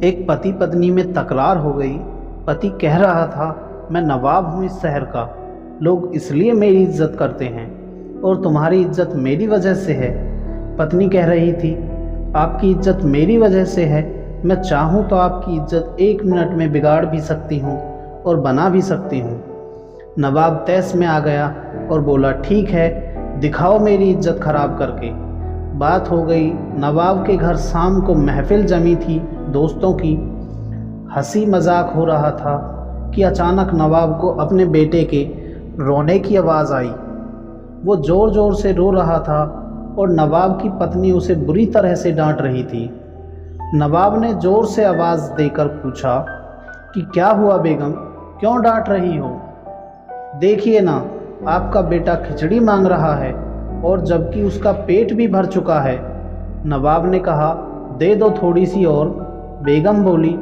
एक पति पत्नी में तकरार हो गई। पति कह रहा था, मैं नवाब हूँ इस शहर का, लोग इसलिए मेरी इज्जत करते हैं और तुम्हारी इज्जत मेरी वजह से है। पत्नी कह रही थी, आपकी इज्जत मेरी वजह से है, मैं चाहूँ तो आपकी इज्जत 1 मिनट में बिगाड़ भी सकती हूँ और बना भी सकती हूँ। नवाब तैस में आ गया और बोला, ठीक है, दिखाओ मेरी इज्जत खराब करके। बात हो गई। नवाब के घर शाम को महफिल जमी थी दोस्तों की। हंसी मजाक हो रहा था कि अचानक नवाब को अपने बेटे के रोने की आवाज़ आई। वो ज़ोर ज़ोर से रो रहा था और नवाब की पत्नी उसे बुरी तरह से डांट रही थी। नवाब ने ज़ोर से आवाज़ देकर पूछा कि क्या हुआ बेगम, क्यों डांट रही हो? देखिए ना, आपका बेटा खिचड़ी मांग रहा है और जबकि उसका पेट भी भर चुका है। नवाब ने कहा, दे दो थोड़ी सी और। बेगम बोली,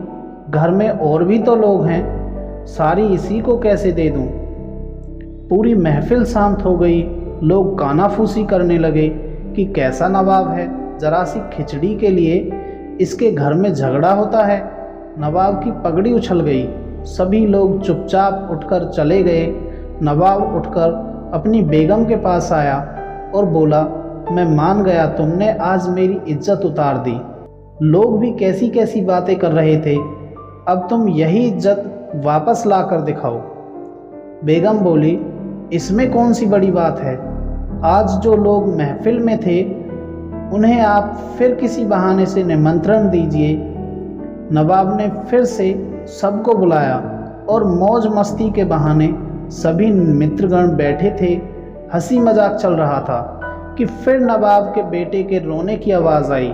घर में और भी तो लोग हैं, सारी इसी को कैसे दे दूं? पूरी महफिल शांत हो गई। लोग कानाफूसी करने लगे कि कैसा नवाब है, जरा सी खिचड़ी के लिए इसके घर में झगड़ा होता है। नवाब की पगड़ी उछल गई। सभी लोग चुपचाप उठकर चले गए। नवाब उठकर अपनी बेगम के पास आया और बोला, मैं मान गया, तुमने आज मेरी इज्जत उतार दी। लोग भी कैसी कैसी बातें कर रहे थे, अब तुम यही इज्जत वापस ला कर दिखाओ। बेगम बोली, इसमें कौन सी बड़ी बात है? आज जो लोग महफिल में थे उन्हें आप फिर किसी बहाने से निमंत्रण दीजिए। नवाब ने फिर से सबको बुलाया और मौज मस्ती के बहाने सभी मित्रगण बैठे थे। हंसी मजाक चल रहा था कि फिर नवाब के बेटे के रोने की आवाज़ आई।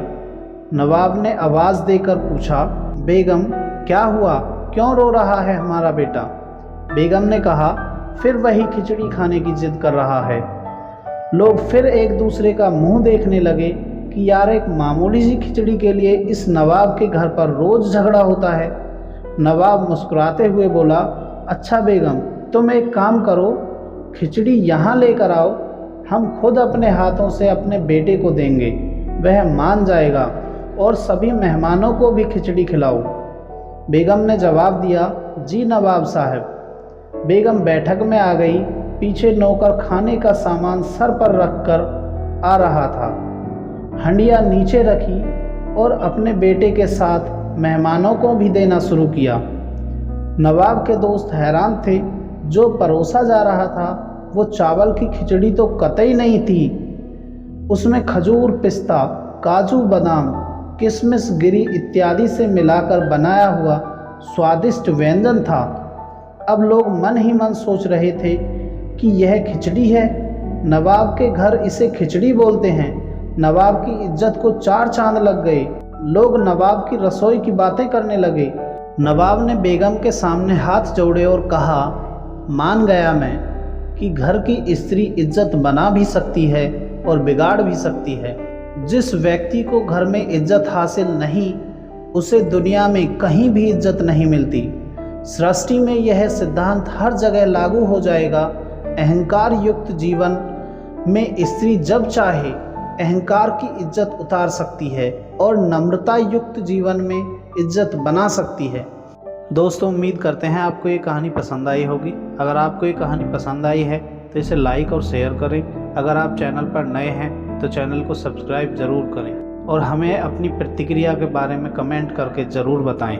नवाब ने आवाज़ देकर पूछा, बेगम क्या हुआ, क्यों रो रहा है हमारा बेटा? बेगम ने कहा, फिर वही खिचड़ी खाने की जिद कर रहा है। लोग फिर एक दूसरे का मुंह देखने लगे कि यार, एक मामूली सी खिचड़ी के लिए इस नवाब के घर पर रोज़ झगड़ा होता है। नवाब मुस्कुराते हुए बोला, अच्छा बेगम, तुम एक काम करो, खिचड़ी यहाँ लेकर आओ, हम खुद अपने हाथों से अपने बेटे को देंगे, वह मान जाएगा और सभी मेहमानों को भी खिचड़ी खिलाओ। बेगम ने जवाब दिया, जी नवाब साहब। बेगम बैठक में आ गई। पीछे नौकर खाने का सामान सर पर रखकर आ रहा था। हंडिया नीचे रखी और अपने बेटे के साथ मेहमानों को भी देना शुरू किया। नवाब के दोस्त हैरान थे। जो परोसा जा रहा था वो चावल की खिचड़ी तो कतई नहीं थी, उसमें खजूर, पिस्ता, काजू, बादाम, किशमिश, गिरी इत्यादि से मिलाकर बनाया हुआ स्वादिष्ट व्यंजन था। अब लोग मन ही मन सोच रहे थे कि यह खिचड़ी है, नवाब के घर इसे खिचड़ी बोलते हैं। नवाब की इज्जत को 4 चांद लग गए। लोग नवाब की रसोई की बातें करने लगे। नवाब ने बेगम के सामने हाथ जोड़े और कहा, मान गया मैं कि घर की स्त्री इज्जत बना भी सकती है और बिगाड़ भी सकती है। जिस व्यक्ति को घर में इज्जत हासिल नहीं, उसे दुनिया में कहीं भी इज्जत नहीं मिलती। सृष्टि में यह सिद्धांत हर जगह लागू हो जाएगा। अहंकार युक्त जीवन में स्त्री जब चाहे अहंकार की इज्जत उतार सकती है और नम्रता युक्त जीवन में इज्जत बना सकती है। दोस्तों, उम्मीद करते हैं आपको ये कहानी पसंद आई होगी। अगर आपको ये कहानी पसंद आई है तो इसे लाइक और शेयर करें। अगर आप चैनल पर नए हैं तो चैनल को सब्सक्राइब ज़रूर करें और हमें अपनी प्रतिक्रिया के बारे में कमेंट करके ज़रूर बताएं।